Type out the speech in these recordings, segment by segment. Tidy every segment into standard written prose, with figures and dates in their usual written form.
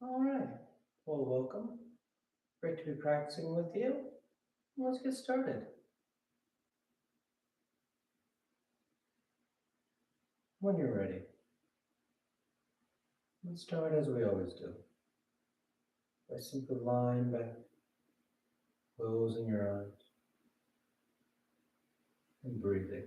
All right. Well, welcome. Great to be practicing with you. Let's get started. When you're ready, let's start as we always do by simply lying back, closing your eyes, and breathing.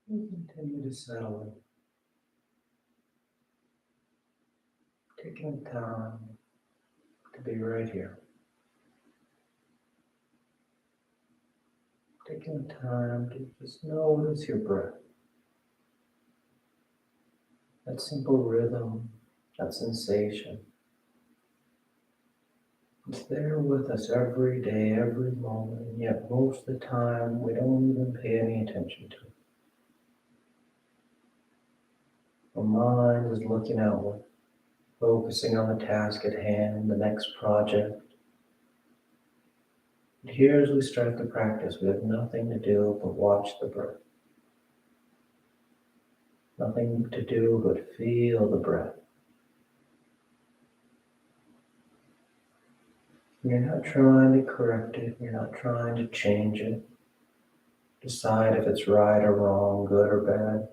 And continue to settle in, taking time to be right here, taking time to just notice your breath, that simple rhythm, that sensation. It's there with us every day, every moment, and yet most of the time we don't even pay any attention to it. Our mind is looking outward, focusing on the task at hand, the next project. And here as we start the practice, we have nothing to do but watch the breath. Nothing to do but feel the breath. You're not trying to correct it, you're not trying to change it, decide if it's right or wrong, good or bad.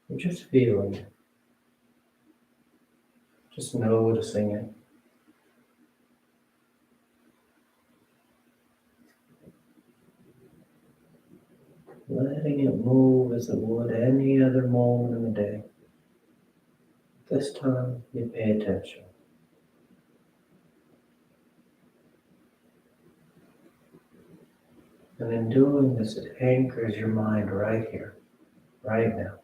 You're just feeling it, just noticing it. Letting it move as it would any other moment in the day. This time, you pay attention. And in doing this, it anchors your mind right here, right now.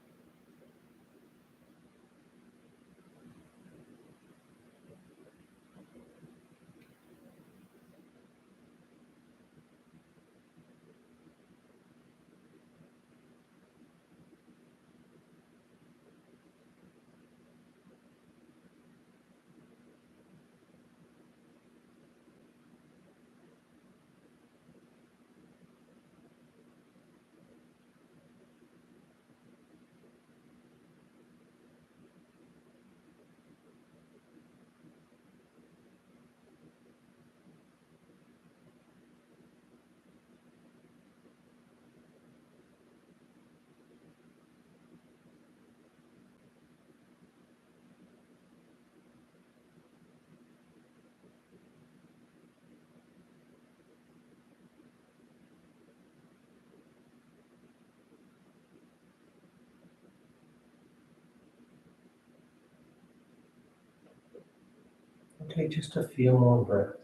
Take just a few more breaths,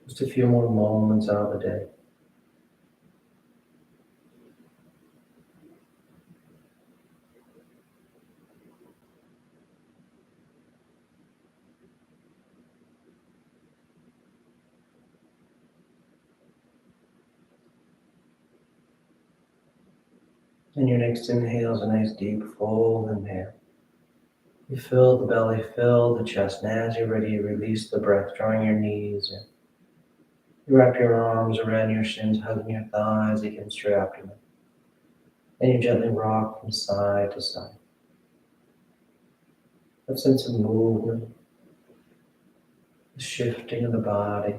just a few more moments out of the day. And your next inhale is a nice deep fold inhale. You fill the belly, fill the chest. And as you're ready, you release the breath, drawing your knees in. You wrap your arms around your shins, hugging your thighs against your abdomen. And you gently rock from side to side. That sense of movement, the shifting of the body.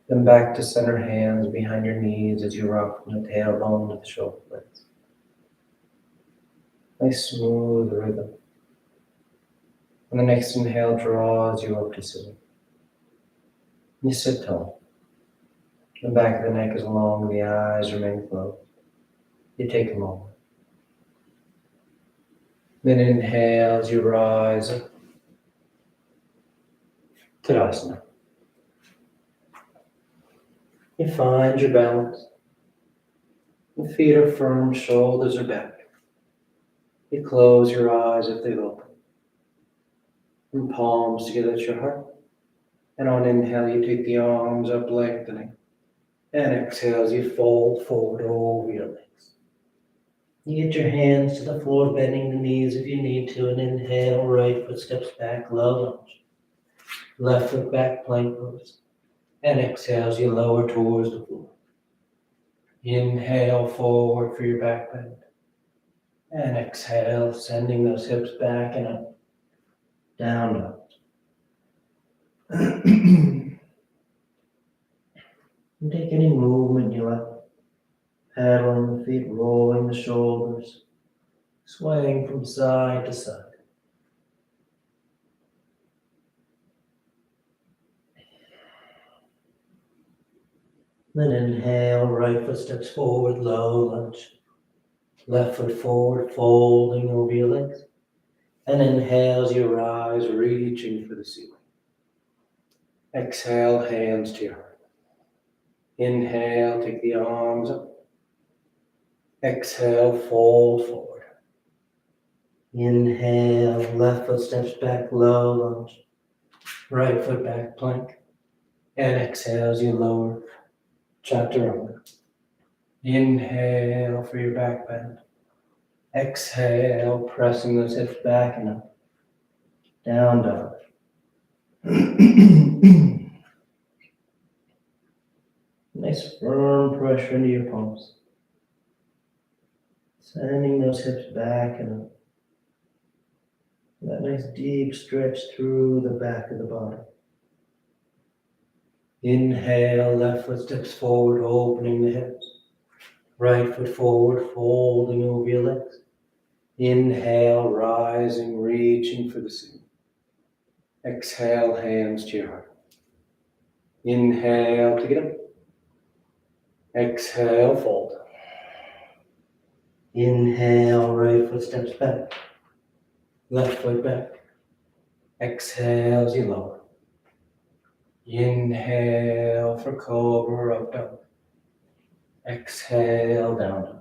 Then back to center, hands behind your knees as you rock from the tailbone to the shoulder blades. Nice smooth rhythm. On the next inhale, draws you up to sitting. You sit tall. The back of the neck is long, the eyes remain closed. You take a moment. Then inhale as you rise up. Tadasana. You find your balance. The feet are firm, shoulders are back. You close your eyes if they've opened. And palms together at your heart. And on inhale, you take the arms up, lengthening. And exhale as you fold forward over your legs. You get your hands to the floor, bending the knees if you need to. And inhale, right foot steps back, low lunge. Left foot back, plank pose. And exhale as you lower towards the floor. Inhale forward for your back bend. And exhale, sending those hips back and up. Down, up. And take any movement you like. Paddling the feet, rolling the shoulders, swaying from side to side. Then inhale, right foot steps forward, low lunge. Left foot forward, folding over your legs. And inhale as you rise, reaching for the ceiling. Exhale, hands to your heart. Inhale, take the arms up. Exhale, fold forward. Inhale, left foot steps back, low lunge. Right foot back, plank. And exhale as you lower, chaturanga. Inhale for your back bend. Exhale, pressing those hips back and up. Down dog. Nice firm pressure into your palms. Sending those hips back and up. That nice deep stretch through the back of the body. Inhale, left foot steps forward, opening the hips. Right foot forward, folding over your legs. Inhale, rising, reaching for the ceiling. Exhale, hands to your heart. Inhale to get up. Exhale, fold. Inhale, right foot steps back. Left foot back. Exhale as you lower. Inhale for cobra, up dog. Exhale, down dog.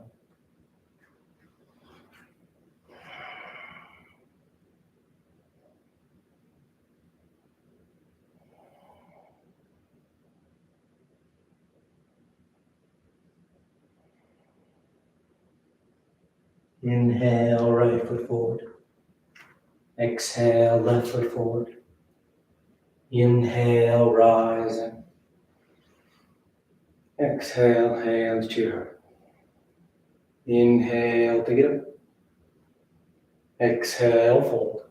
Inhale, right foot forward. Exhale, left foot forward. Inhale, rising. Exhale, hands to your heart. Inhale to get up. Exhale, fold.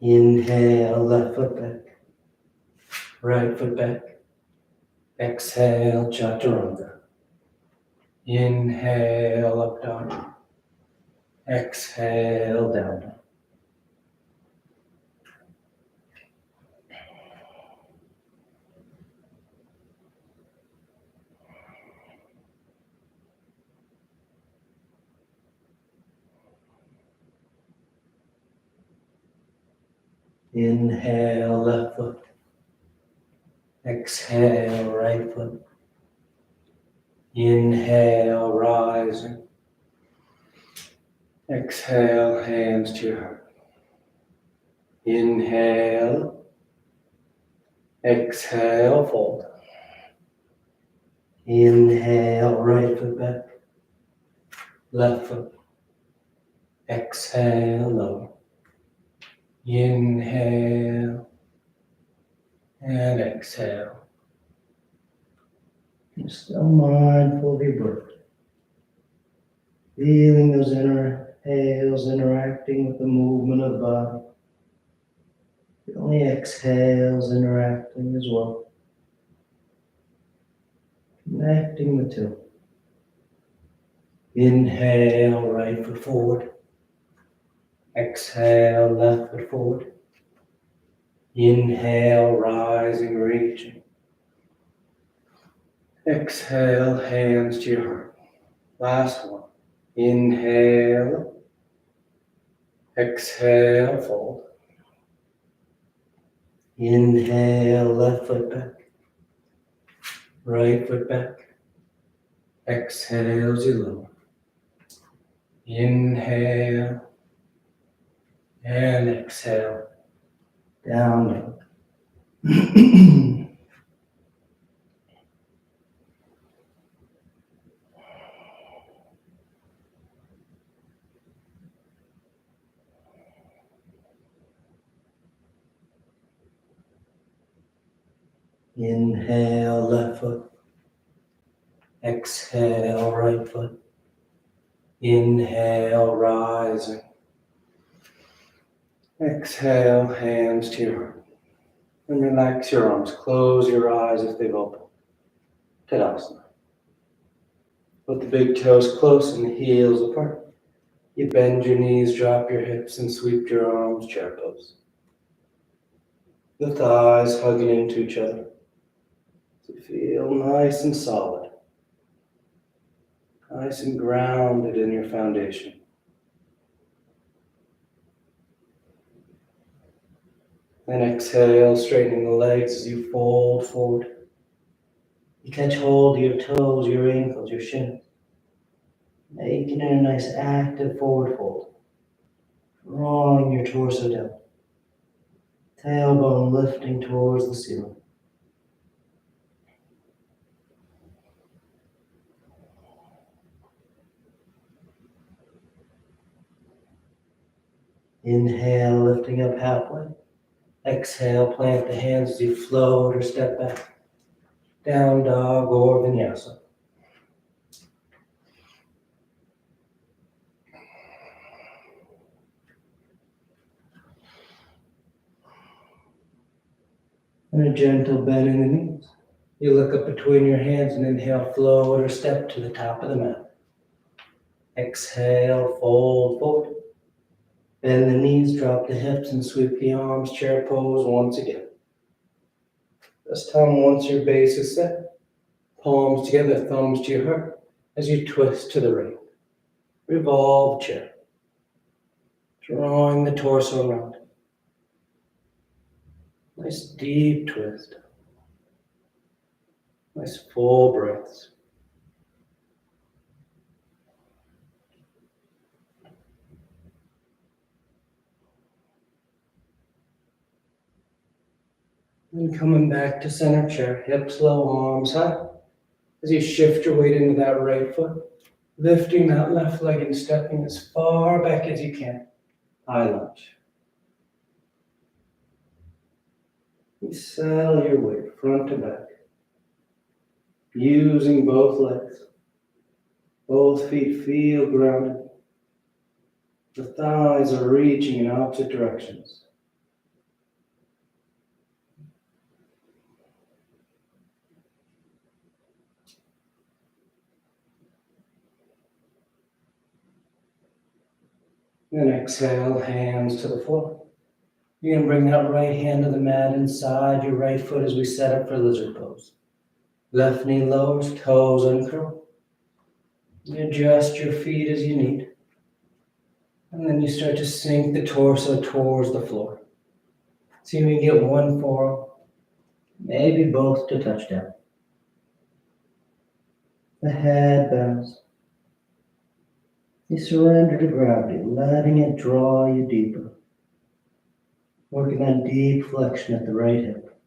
Inhale, left foot back. Right foot back. Exhale, chaturanga. Inhale, up dog. Exhale, down dog. Inhale, left foot. Exhale, right foot. Inhale, rising. Exhale, hands to your heart. Inhale. Exhale, fold. Inhale, right foot back. left foot. Exhale, lower. Inhale and exhale. You're still mindful of your breath. Feeling those inhales interacting with the movement of the body. Feeling the exhales interacting as well. Connecting the two. Inhale, right foot forward. Exhale, left foot forward. Inhale, rising, reaching. Exhale, hands to your heart. Last one. Inhale. Exhale, fold. Inhale, left foot back. Right foot back. Exhale as you lower. Inhale. And exhale. Down, down. Inhale, left foot. Exhale, right foot. Inhale, rising. Exhale, hands to your heart. And relax your arms. Close your eyes if they've opened. Tadasana. Put the big toes close and the heels apart. You bend your knees, drop your hips, and sweep your arms, chair pose. The thighs hugging into each other. So feel nice and solid. Nice and grounded in your foundation. Then exhale, straightening the legs as you fold forward. You catch hold of your toes, your ankles, your shins. Making it a nice active forward fold. Drawing your torso down. Tailbone lifting towards the ceiling. Inhale, lifting up halfway. Exhale, plant the hands as you float or step back. Down dog or vinyasa. And a gentle bend in the knees. You look up between your hands and inhale, float or step to the top of the mat. Exhale, fold forward. Bend the knees, drop the hips, and sweep the arms, chair pose once again. This time, once your base is set, palms together, thumbs to your heart, as you twist to the right. Revolve chair. Drawing the torso around. Nice deep twist. Nice full breaths. And coming back to center chair, hips low, arms high. As you shift your weight into that right foot, lifting that left leg and stepping as far back as you can. High lunge. You settle your weight front to back. Using both legs. Both feet feel grounded. The thighs are reaching in opposite directions. Then exhale, hands to the floor. You can bring that right hand to the mat inside your right foot as we set up for lizard pose. Left knee lowers, toes uncurl. You adjust your feet as you need. And then you start to sink the torso towards the floor. See if we can get one forearm, maybe both to touch down. The head bows. You surrender to gravity, letting it draw you deeper. Working that deep flexion at the right hip.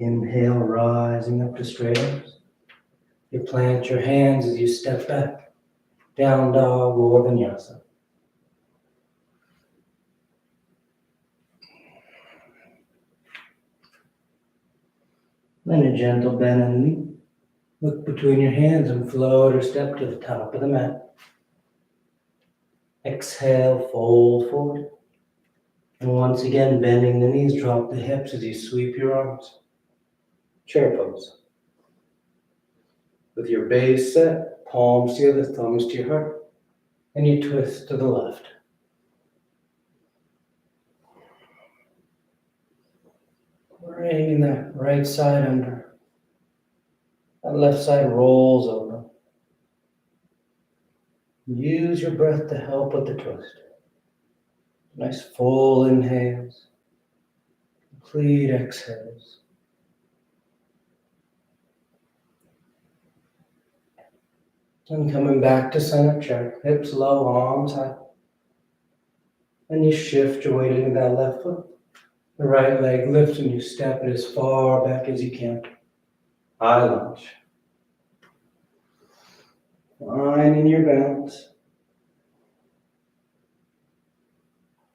Inhale, rising up to straight arms. You plant your hands as you step back. Down dog or vinyasa. Then a gentle bend in the knee. Look between your hands and float or step to the top of the mat. Exhale, fold forward. And once again, bending the knees, drop the hips as you sweep your arms. Chair pose. With your base set, palms together, thumbs to your heart, and you twist to the left. Bringing that right side under. That left side rolls over. Use your breath to help with the twist. Nice full inhales. Complete exhales. And coming back to center chair, hips low, arms high. And you shift your weight into that left foot. The right leg lifts and you step it as far back as you can. High lunge. Finding your balance.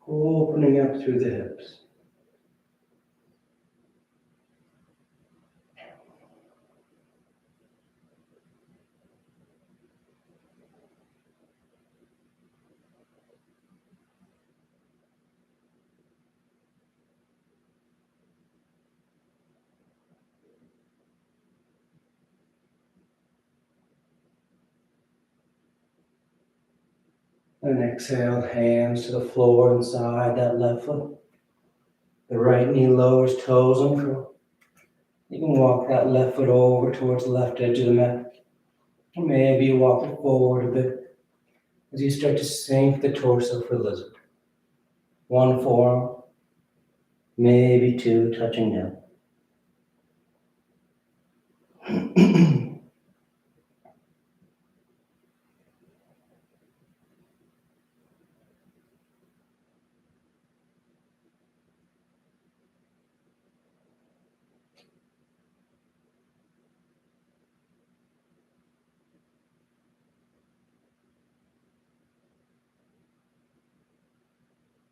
Opening up through the hips. And exhale, hands to the floor inside that left foot. The right knee lowers, toes uncurl. You can walk that left foot over towards the left edge of the mat. Or maybe you walk it forward a bit as you start to sink the torso for lizard. One forearm, maybe two touching down.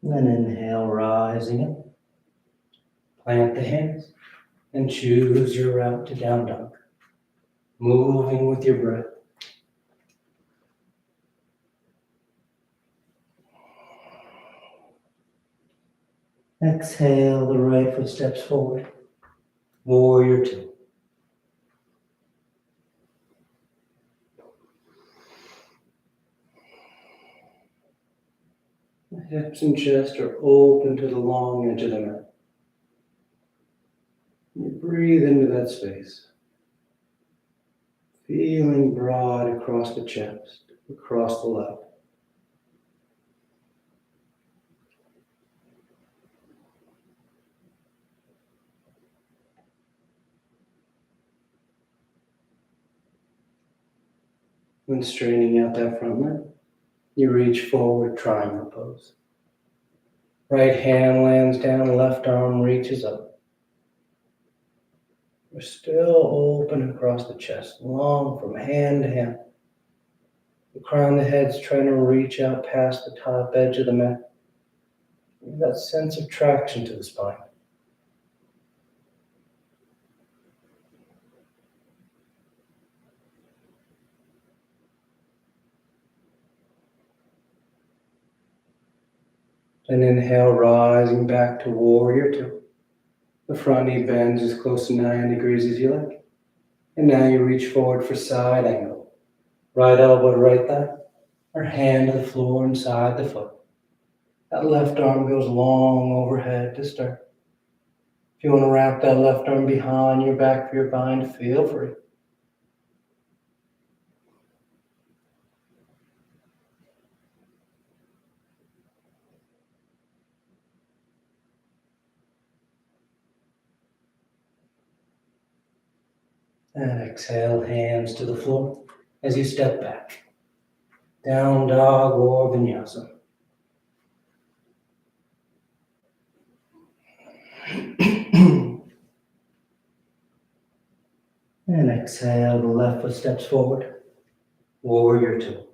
Then inhale, rising up. Plant the hands and choose your route to down dog. Moving with your breath. Exhale, the right foot steps forward. Warrior two. The hips and chest are open to the long edge of the mat. You breathe into that space. Feeling broad across the chest, across the lap. When straightening out that front leg, you reach forward, triangle pose. Right hand lands down, left arm reaches up. We're still open across the chest, long from hand to hand. The crown of the head's trying to reach out past the top edge of the mat. Give that sense of traction to the spine. And inhale, rising back to warrior two. The front knee bends as close to 9 degrees as you like. And now you reach forward for side angle. Right elbow to right thigh, or hand to the floor inside the foot. That left arm goes long overhead to start. If you want to wrap that left arm behind your back for your bind, feel free. And exhale, hands to the floor as you step back. Down dog or vinyasa. And exhale, the left foot steps forward. Warrior two.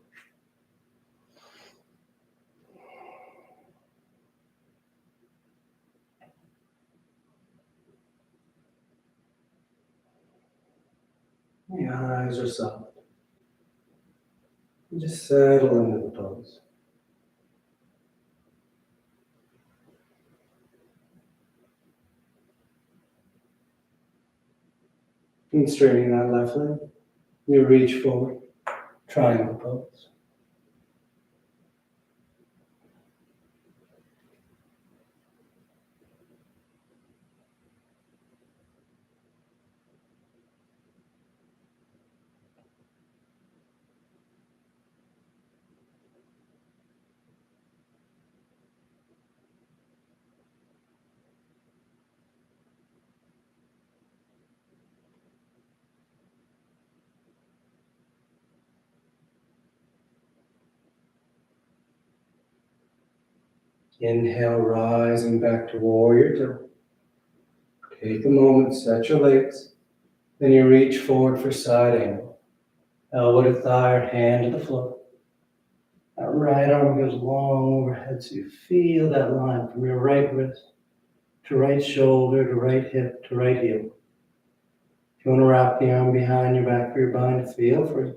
The eyes are soft. And just settle into the pose. And straightening that left leg, you reach forward, triangle pose. Inhale, rising back to warrior two. Take a moment, set your legs. Then you reach forward for side angle. Elbow to thigh or hand to the floor. That right arm goes long overhead so you feel that line from your right wrist to right shoulder to right hip to right heel. If you want to wrap the arm behind your back for your bind, feel free.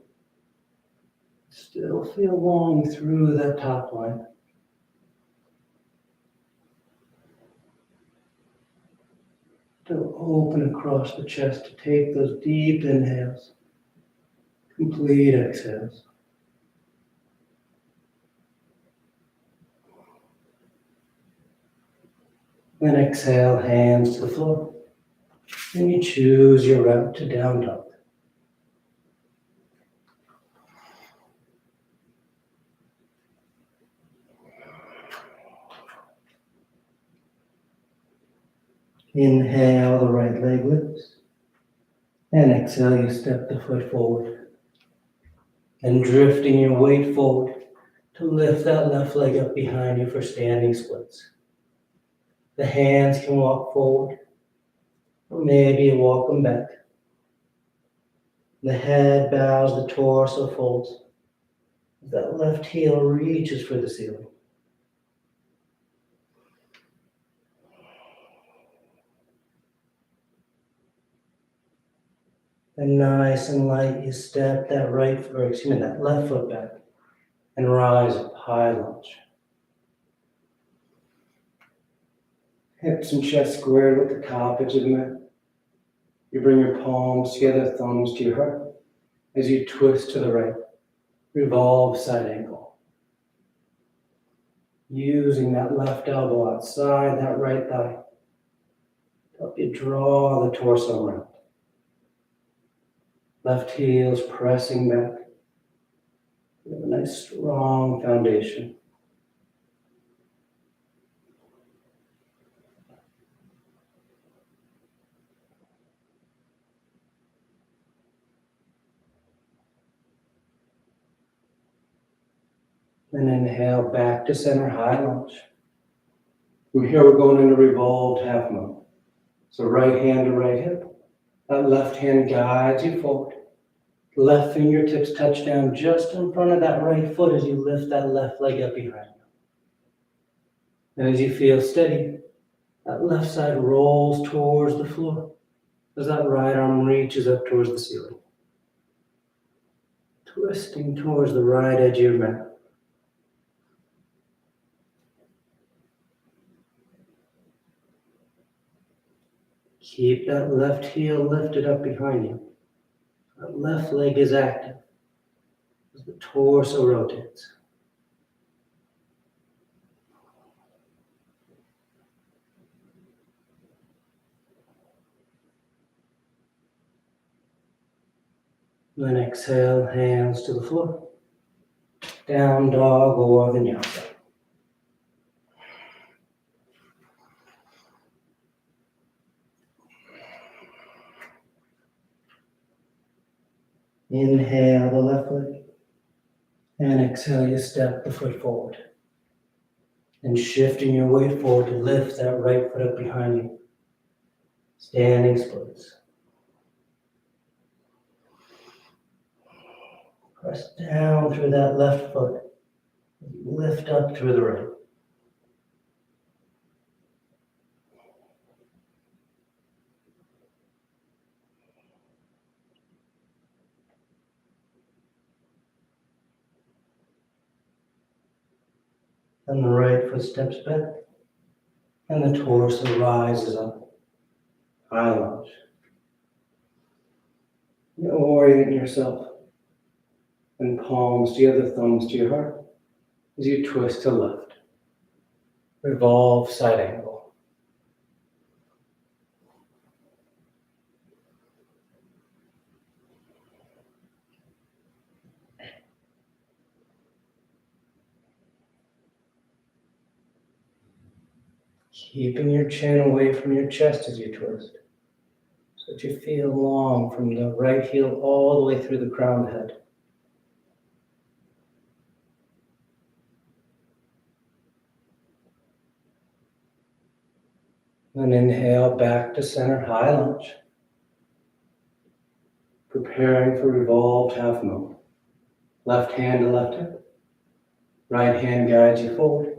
Still feel long through that top line. To open across the chest to take those deep inhales, complete exhales. Then exhale, hands to the floor. And you choose your route to down dog. Inhale, the right leg lifts. And exhale, you step the foot forward. And drifting your weight forward to lift that left leg up behind you for standing splits. The hands can walk forward, or maybe you walk them back. The head bows, the torso folds. That left heel reaches for the ceiling. And nice and light, you step that that left foot back and rise up, high lunge. Hips and chest squared with the top edge of the mat. You bring your palms together, thumbs to your heart. As you twist to the right, revolve side ankle. Using that left elbow outside that right thigh. Help you draw the torso around. Left heel's pressing back. You have a nice strong foundation. And inhale back to center, high lunge. From here we're going into revolved half moon. So right hand to right hip. That left hand guides you forward. Left fingertips touch down just in front of that right foot as you lift that left leg up behind you. And as you feel steady, that left side rolls towards the floor as that right arm reaches up towards the ceiling. Twisting towards the right edge of your mat. Keep that left heel lifted up behind you. That left leg is active as the torso rotates. Then exhale, hands to the floor. Down dog or vinyasa. Inhale the left leg. And exhale, you step the foot forward. And shifting your weight forward to lift that right foot up behind you. Standing splits. Press down through that left foot. Lift up through the right. And the right foot steps back. And the torso rises up. High lunge. You orient yourself. And palms together, thumbs to your heart. As you twist to left. Revolve side angle. Keeping your chin away from your chest as you twist. So that you feel long from the right heel all the way through the crowned head. Then inhale back to center, high lunge. Preparing for revolved half moon. Left hand to left hip. Right hand guides you forward.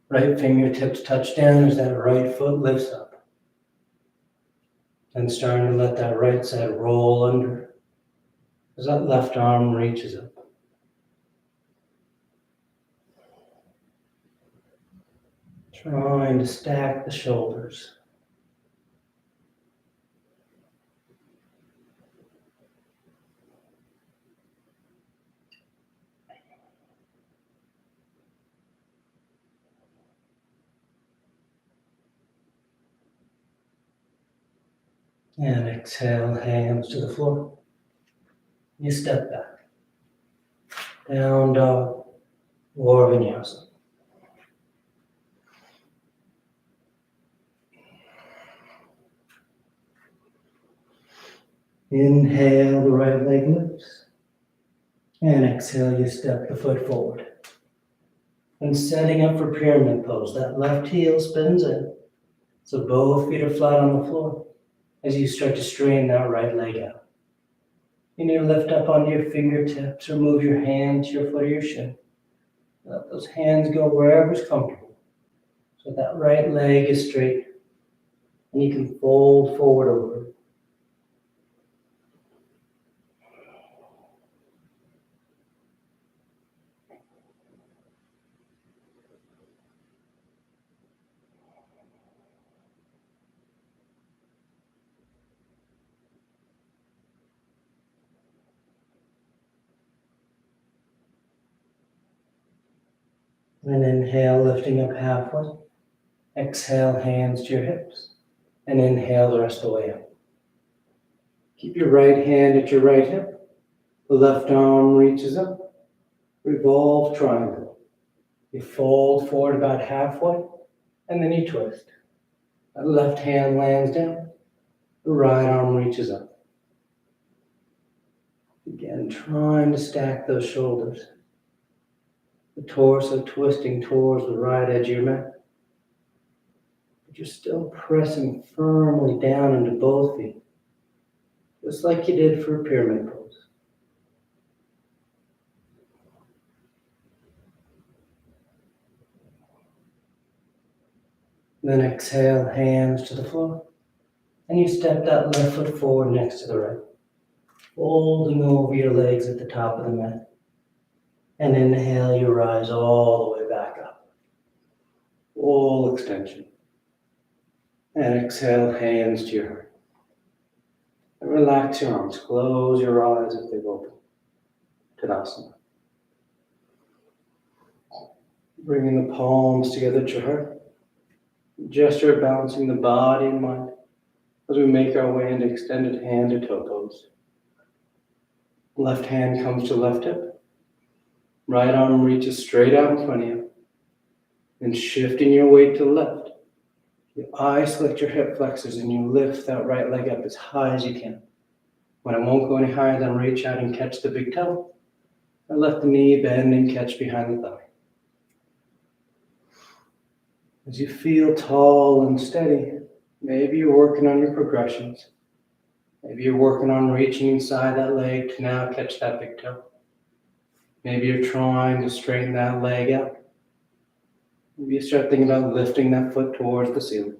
Right fingertips touch down as that right foot lifts up. And starting to let that right side roll under as that left arm reaches up. Trying to stack the shoulders. And exhale, hands to the floor. You step back. Down dog or vinyasa. Inhale, the right leg lifts. And exhale, you step the foot forward. And setting up for pyramid pose, that left heel spins in. So both feet are flat on the floor as you start to strain that right leg out. You need to lift up onto your fingertips or move your hand to your foot or your shin. Let those hands go wherever's comfortable. So that right leg is straight. And you can fold forward over it. And inhale, lifting up halfway. Exhale, hands to your hips. And inhale the rest of the way up. Keep your right hand at your right hip. The left arm reaches up. Revolve triangle. You fold forward about halfway, and then you twist. That left hand lands down. The right arm reaches up. Again, trying to stack those shoulders. The torso twisting towards the right edge of your mat. But you're still pressing firmly down into both feet, just like you did for a pyramid pose. Then exhale, hands to the floor. And you step that left foot forward next to the right, folding over your legs at the top of the mat. And inhale, you rise all the way back up. Full extension. And exhale, hands to your heart. And relax your arms. Close your eyes if they've opened. Tadasana. Bringing the palms together at your heart. Gesture of balancing the body and mind as we make our way into extended hand to toe pose. Left hand comes to left hip. Right arm reaches straight out in front of you. And shifting your weight to the left. You isolate your hip flexors and you lift that right leg up as high as you can. When it won't go any higher, then reach out and catch the big toe. And let the knee bend and catch behind the thigh. As you feel tall and steady, maybe you're working on your progressions. Maybe you're working on reaching inside that leg to now catch that big toe. Maybe you're trying to straighten that leg out. Maybe you start thinking about lifting that foot towards the ceiling.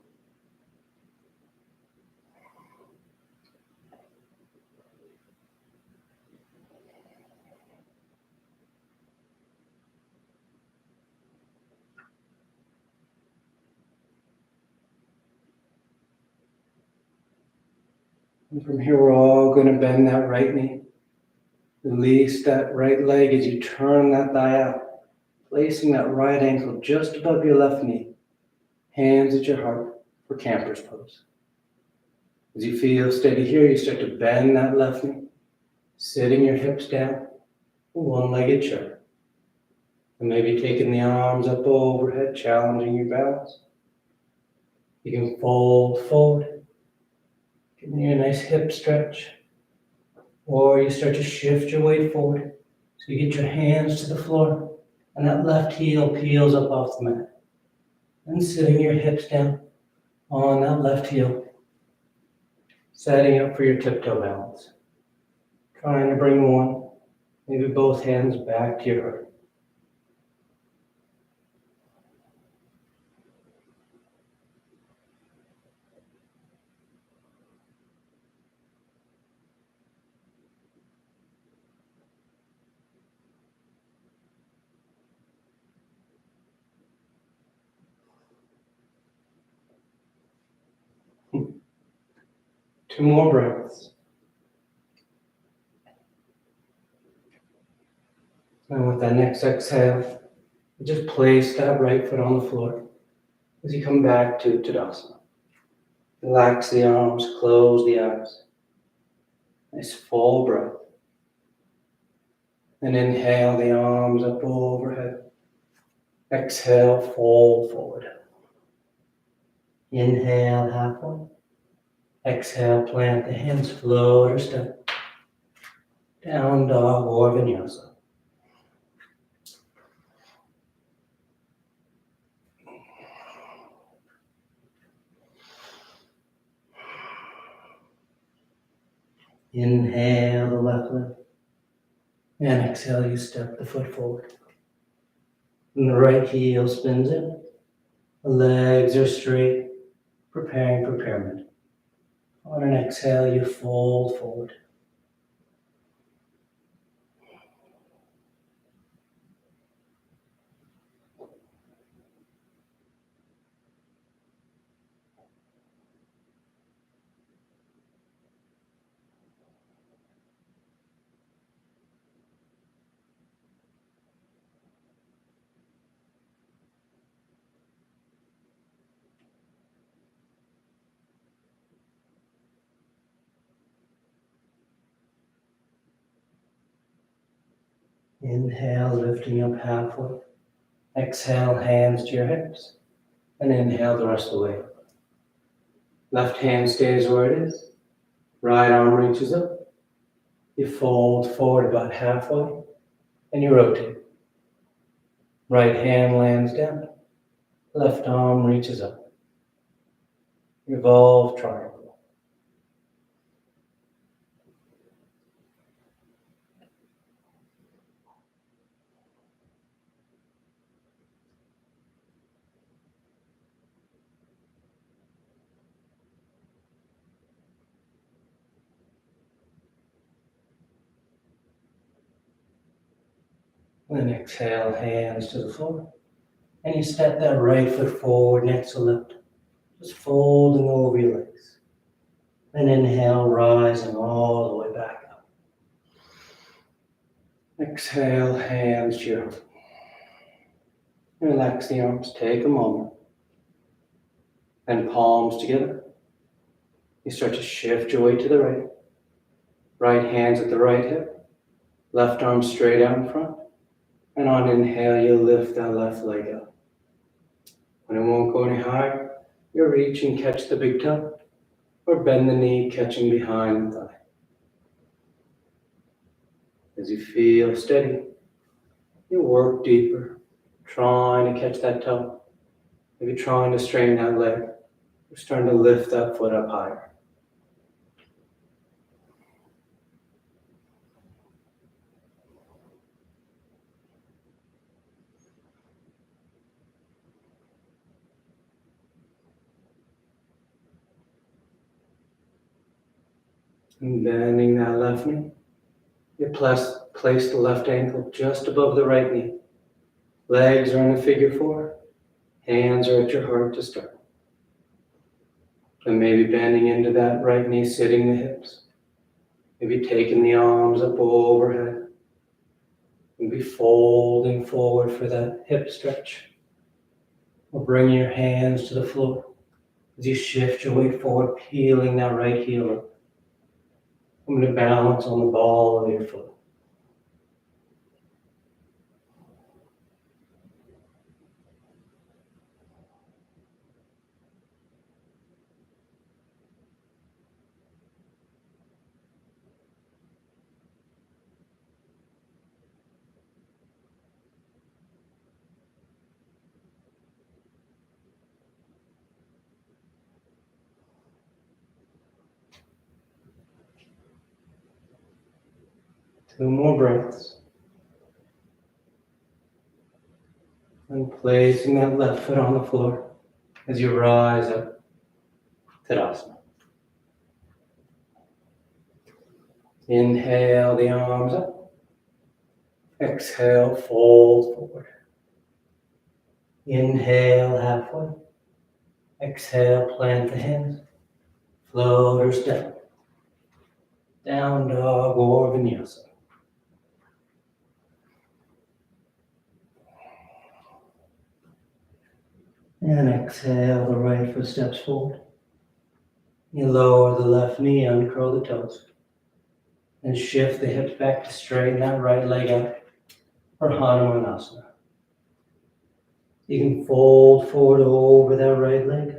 And from here, we're all going to bend that right knee. Release that right leg as you turn that thigh out, placing that right ankle just above your left knee. Hands at your heart for camper's pose. As you feel steady here, you start to bend that left knee, sitting your hips down, one-legged chair. And maybe taking the arms up overhead, challenging your balance. You can fold forward, giving you a nice hip stretch. Or you start to shift your weight forward. So you get your hands to the floor, and that left heel peels up off the mat. And sitting your hips down on that left heel. Setting up for your tiptoe balance. Trying to bring one, maybe both hands back to your heart. Two more breaths. And with that next exhale, just place that right foot on the floor as you come back to Tadasana. Relax the arms, close the eyes. Nice full breath. And inhale the arms up overhead. Exhale, fold forward. Inhale halfway. Exhale, plant the hands, float or step. Down dog or vinyasa. Inhale the left leg. And exhale, you step the foot forward. And the right heel spins in. The legs are straight, preparing for pyramid. On an exhale, you fold forward. Inhale, lifting up halfway. Exhale, hands to your hips. And inhale the rest of the way up. Left hand stays where it is. Right arm reaches up. You fold forward about halfway. And you rotate. Right hand lands down. Left arm reaches up. Revolve triangle. Then exhale, hands to the floor. And you step that right foot forward next to left. Just folding over your legs. Then inhale, rising all the way back up. Exhale, hands to your heart. Relax the arms, take a moment. Then palms together. You start to shift your weight to the right. Right hands at the right hip. Left arm straight out in front. And on inhale, you lift that left leg up. When it won't go any higher, you reach and catch the big toe. Or bend the knee, catching behind the thigh. As you feel steady, you work deeper, trying to catch that toe. Maybe trying to straighten that leg. You're starting to lift that foot up higher. And bending that left knee. You place the left ankle just above the right knee. Legs are in a figure four. Hands are at your heart to start. And maybe bending into that right knee, sitting the hips. Maybe taking the arms up overhead. Maybe folding forward for that hip stretch. Or bring your hands to the floor as you shift your weight forward, peeling that right heel up. I'm going to balance on the ball of your foot. Two more breaths. And placing that left foot on the floor as you rise up, Tadasana. Inhale the arms up. Exhale, fold forward. Inhale halfway. Exhale, plant the hands. Floaters down. Down dog or vinyasa. And exhale, the right foot steps forward. You lower the left knee, uncurl the toes. And shift the hips back to straighten that right leg out for Hanumanasana. You can fold forward over that right leg.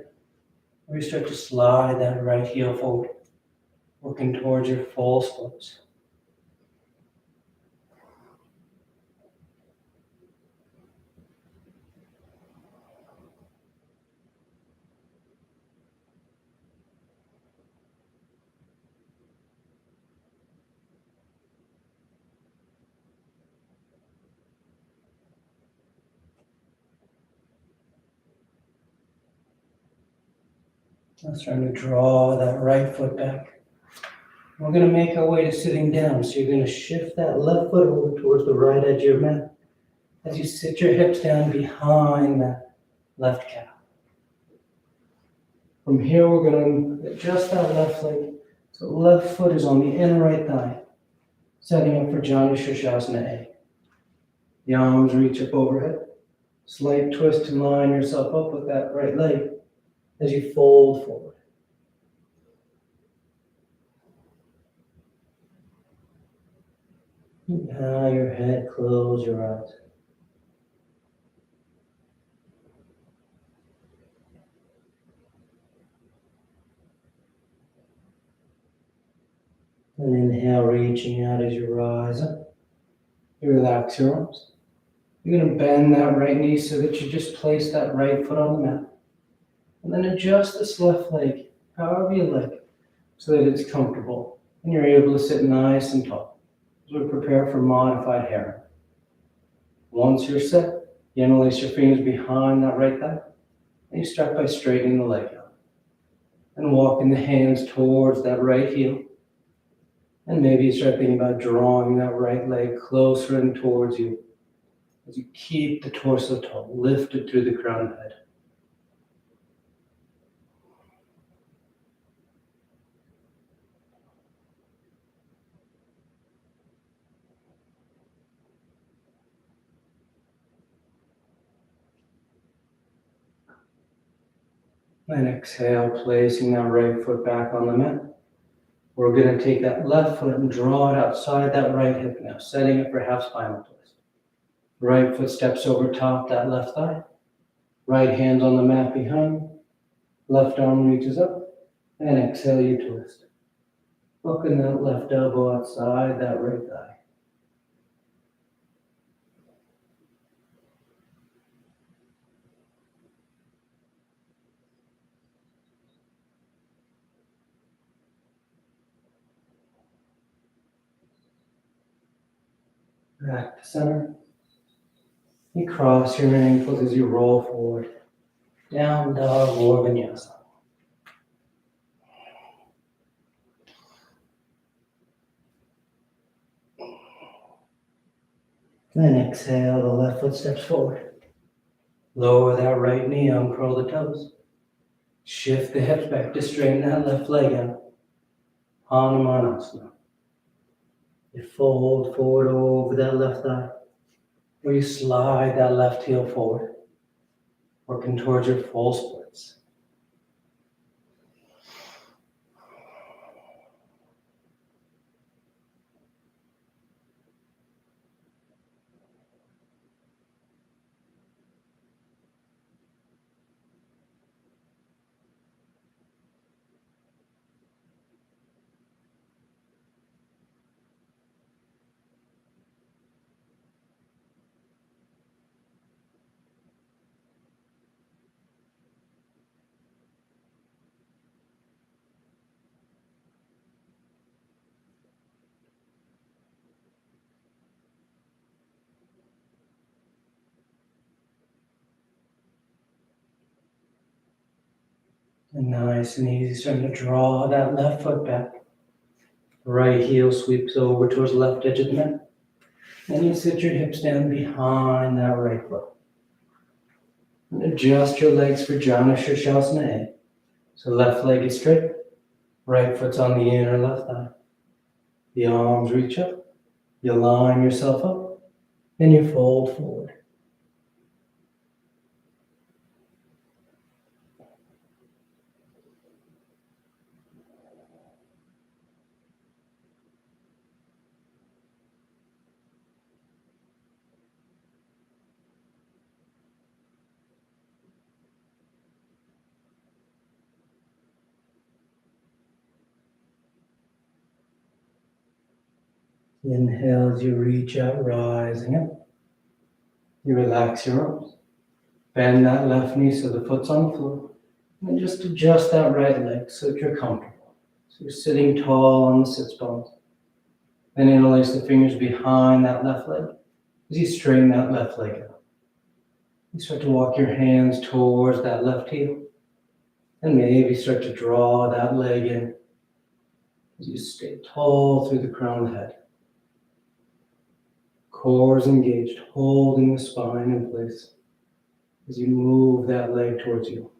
Or you start to slide that right heel forward, working towards your full splits. Now starting to draw that right foot back. We're going to make our way to sitting down. So you're going to shift that left foot over towards the right edge of your mat as you sit your hips down behind that left calf. From here, we're going to adjust that left leg. So the left foot is on the inner right thigh, setting up for Janu Sirsasana A. The arms reach up overhead. Slight twist to line yourself up with that right leg as you fold forward. Bow your head, close your eyes. And inhale, reaching out as you rise up. You relax your arms. You're going to bend that right knee so that you just place that right foot on the mat. And then adjust this left leg, however you like, so that it's comfortable. And you're able to sit nice and tall as we prepare for modified heron. Once you're set, you interlace your fingers behind that right thigh. And you start by straightening the leg out. And walking the hands towards that right heel. And maybe you start thinking about drawing that right leg closer and towards you as you keep the torso tall, lifted through the crown of the head. And exhale, placing that right foot back on the mat. We're going to take that left foot and draw it outside that right hip now, setting it for half spinal twist. Right foot steps over top that left thigh. Right hand on the mat behind. Left arm reaches up. And exhale, you twist. Hooking that left elbow outside that right thigh. Back to center. You cross your ankles as you roll forward. Down dog or vinyasa. Then exhale, the left foot steps forward. Lower that right knee, uncurl the toes. Shift the hips back to straighten that left leg out. Hanumanasana. You fold forward over that left thigh. Or you slide that left heel forward, working towards your full splits. And nice and easy, starting to draw that left foot back. Right heel sweeps over towards the left edge of the mat. Then you sit your hips down behind that right foot. And adjust your legs for Janu Shirshasana. So left leg is straight, right foot's on the inner left thigh. The arms reach up, you line yourself up, then you fold forward. Inhale as you reach out, rising up. You relax your arms. Bend that left knee so the foot's on the floor. And just adjust that right leg so that you're comfortable. So you're sitting tall on the sits bones. Then interlace the fingers behind that left leg as you straighten that left leg out. You start to walk your hands towards that left heel. And maybe start to draw that leg in as you stay tall through the crown of the head. Core is engaged, holding the spine in place as you move that leg towards you.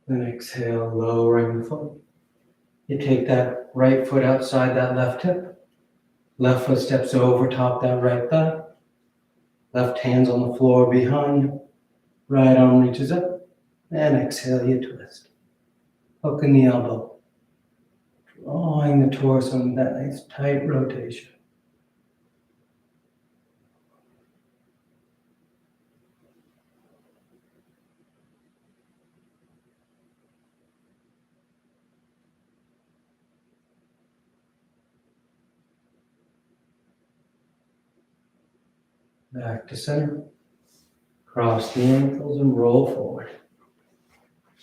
Then exhale, lowering the foot. You take that right foot outside that left hip. Left foot steps over top that right thigh. Left hand's on the floor behind you. Right arm reaches up. And exhale, you twist. Hook in the elbow. Drawing the torso in that nice tight rotation. Back to center. Cross the ankles and roll forward.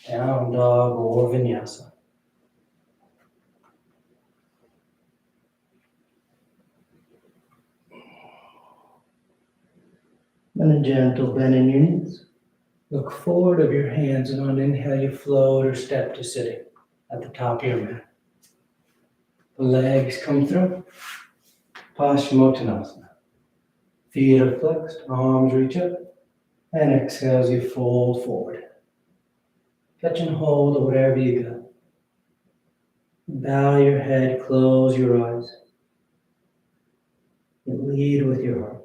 Down dog or vinyasa. And a gentle bend in your knees. Look forward of your hands, and on inhale you float or step to sitting at the top of your mat. The legs come through. Paschimottanasana. Feet are flexed, arms reach up. And exhale as you fold forward. Catch and hold of whatever you got. Bow your head, close your eyes. You lead with your heart.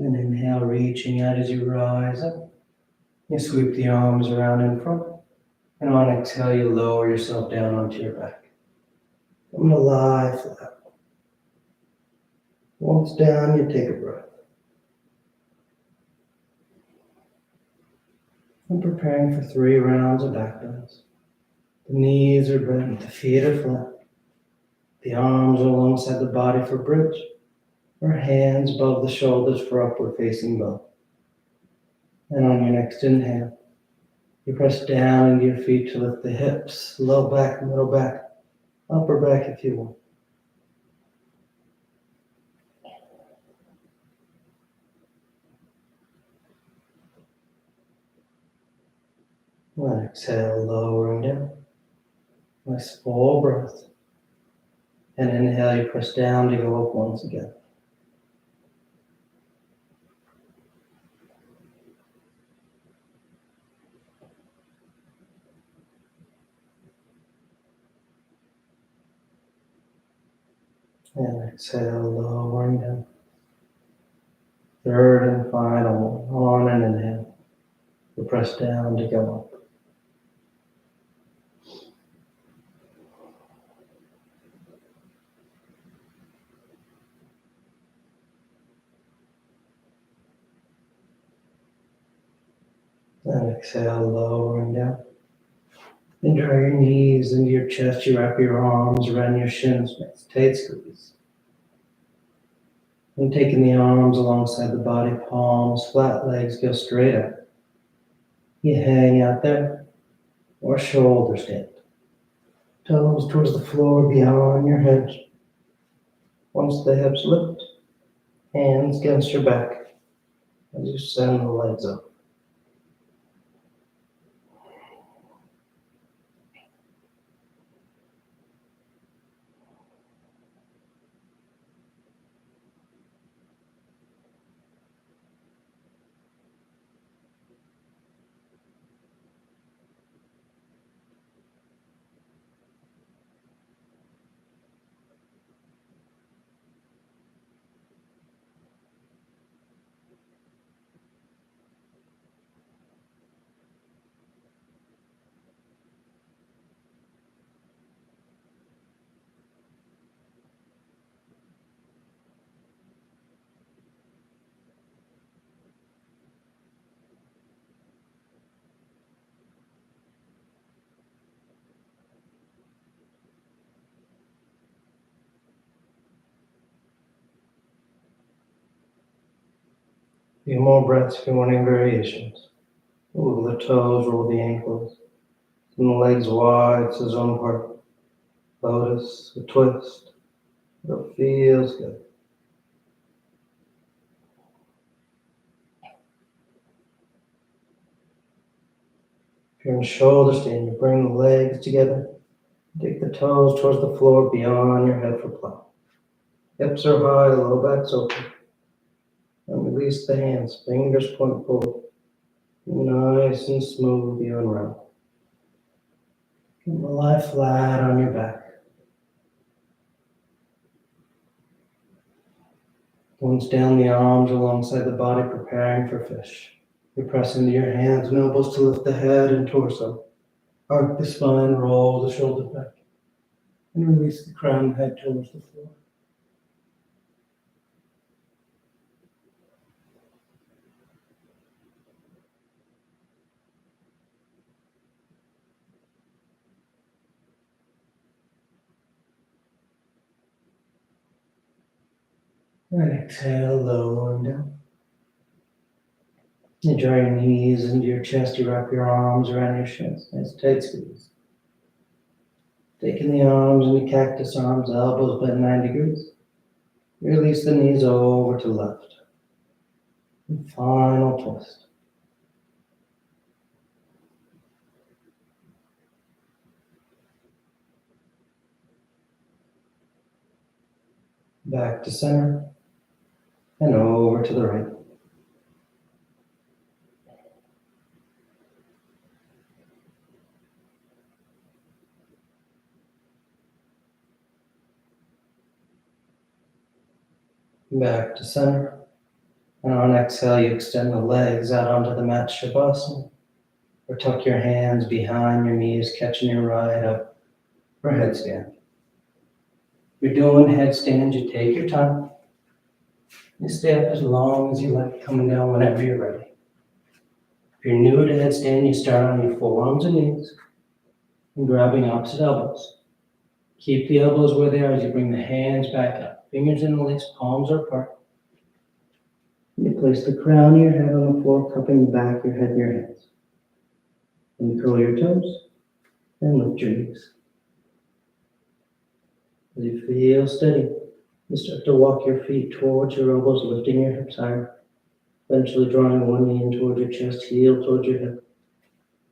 And inhale, reaching out as you rise up. You sweep the arms around in front. And on exhale, you lower yourself down onto your back. Come to lie flat. Once down, you take a breath. And preparing for 3 rounds of back bends. The knees are bent, the feet are flat. The arms are alongside the body for bridge, or hands above the shoulders for upward facing bow. And on your next inhale, you press down into your feet to lift the hips, low back, middle back, upper back if you want. And exhale, lowering down. Nice full breath. And inhale, you press down to go up once again. And exhale, lowering down. Third and final one. On an inhale, you press down to go up. And exhale, lowering down. Then draw your knees into your chest. You wrap your arms around your shins. Nice tight squeeze. And taking the arms alongside the body, palms, flat legs, go straight up. You hang out there, or shoulder stand. Toes towards the floor beyond your hips. Once the hips lift, hands against your back as you send the legs up. A few more breaths, few morning variations. Move the toes, roll the ankles. And the legs wide, so zone apart. Lotus, a twist. It feels good. If you're in shoulder stand, you bring the legs together. Take the toes towards the floor beyond your head for plow. Hips are high, low back's open. And release the hands, fingers point forward. Nice and smooth, you unravel. And lie flat on your back. Once down the arms alongside the body, preparing for fish. You press into your hands and elbows to lift the head and torso. Arc the spine, roll the shoulders back. And release the crown and head towards the floor. And exhale, lower and down. You draw your knees into your chest, you wrap your arms around your shins. Nice tight squeeze. Taking the arms into cactus arms, elbows bent 90 degrees. You release the knees over to left. And final twist. Back to center. And over to the right. Back to center. And on exhale, you extend the legs out onto the mat, Shavasana. Or tuck your hands behind your knees, catching your right up for headstand. If you're doing headstand, you take your time. You stay up as long as you like, coming down whenever you're ready. If you're new to headstand, you start on your forearms and knees and grabbing opposite elbows. Keep the elbows where they are as you bring the hands back up. Fingers interlaced, palms are apart. You place the crown of your head on the floor, cupping the back of your head in your hands. And curl your toes and lift your knees. As you feel steady, you start to walk your feet towards your elbows, lifting your hips higher. Eventually drawing one knee in towards your chest, heel towards your hip,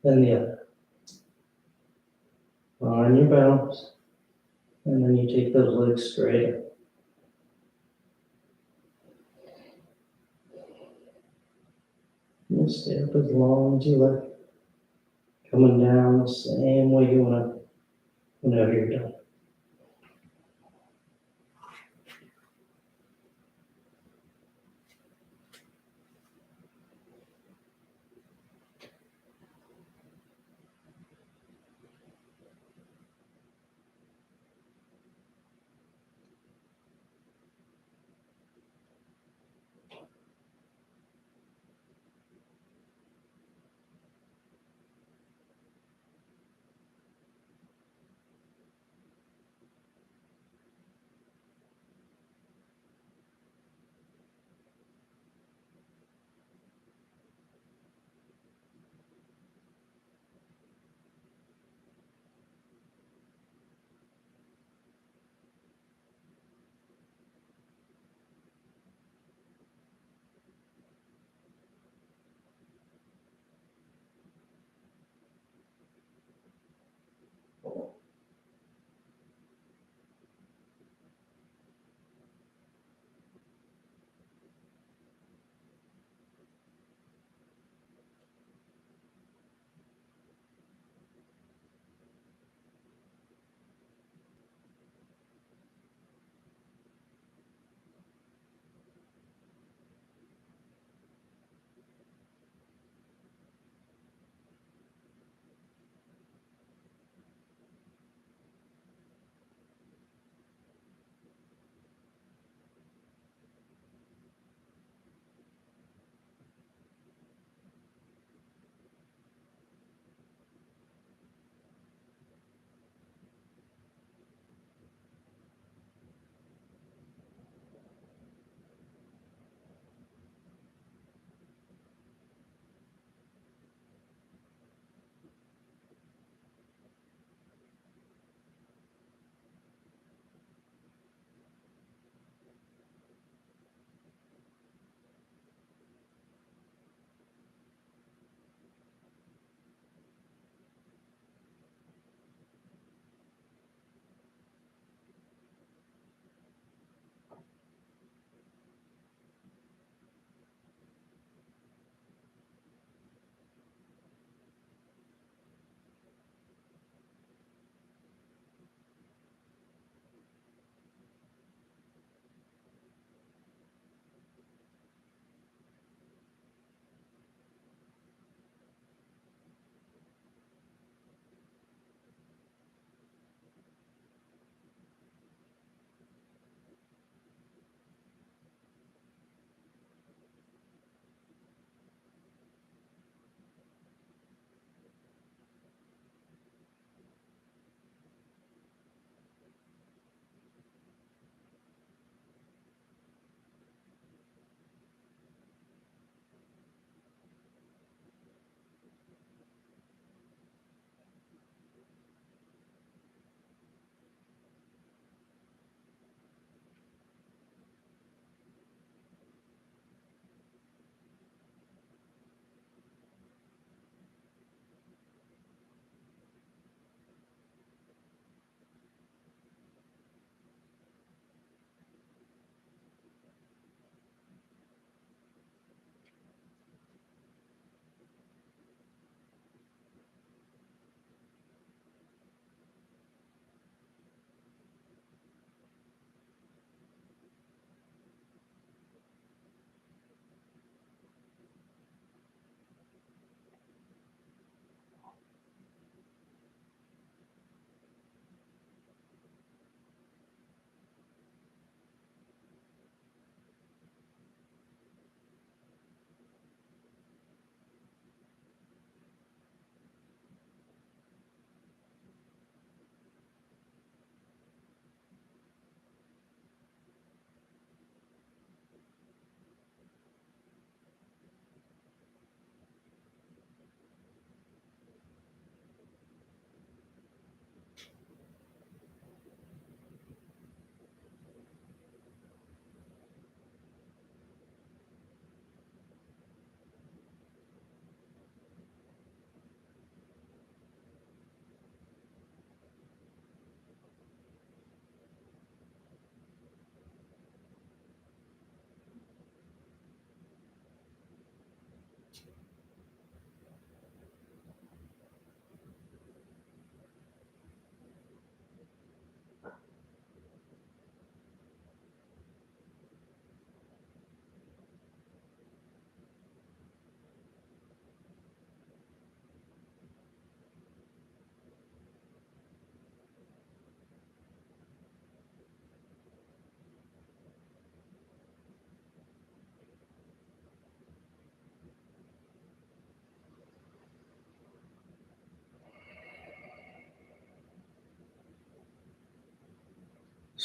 then the other. Find your balance, and then you take those legs straight up. You'll stay up as long as you like. Coming down the same way you want to whenever you're done.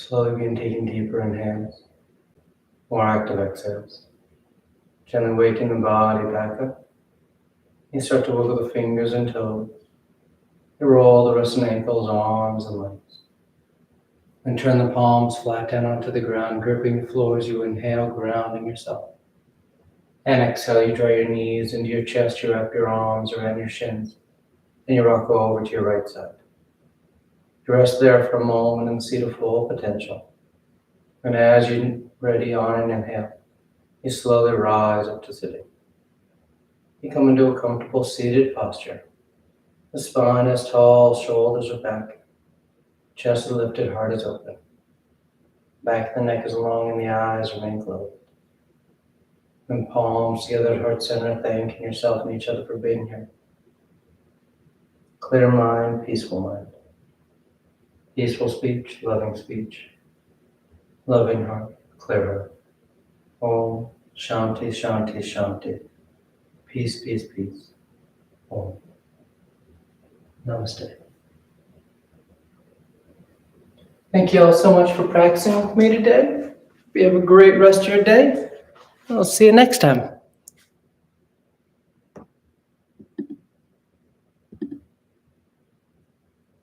Slowly begin taking deeper inhales, more active exhales. Gently waking the body back up. You start to wiggle the fingers and toes. You roll the wrists and ankles, arms and legs. And turn the palms flat down onto the ground, gripping the floor as you inhale, grounding yourself. And exhale, you draw your knees into your chest, you wrap your arms around your shins, and you rock over to your right side. You rest there for a moment and see the full potential. And as you're ready on an inhale, you slowly rise up to sitting. You come into a comfortable seated posture. The spine is tall, shoulders are back, chest is lifted, heart is open. Back of the neck is long and the eyes remain closed. And palms together at heart center, thanking yourself and each other for being here. Clear mind, peaceful mind. Peaceful speech, loving heart, clear heart. Om Shanti, Shanti, Shanti. Peace, peace, peace. Om. Namaste. Thank you all so much for practicing with me today. You have a great rest of your day. I'll see you next time.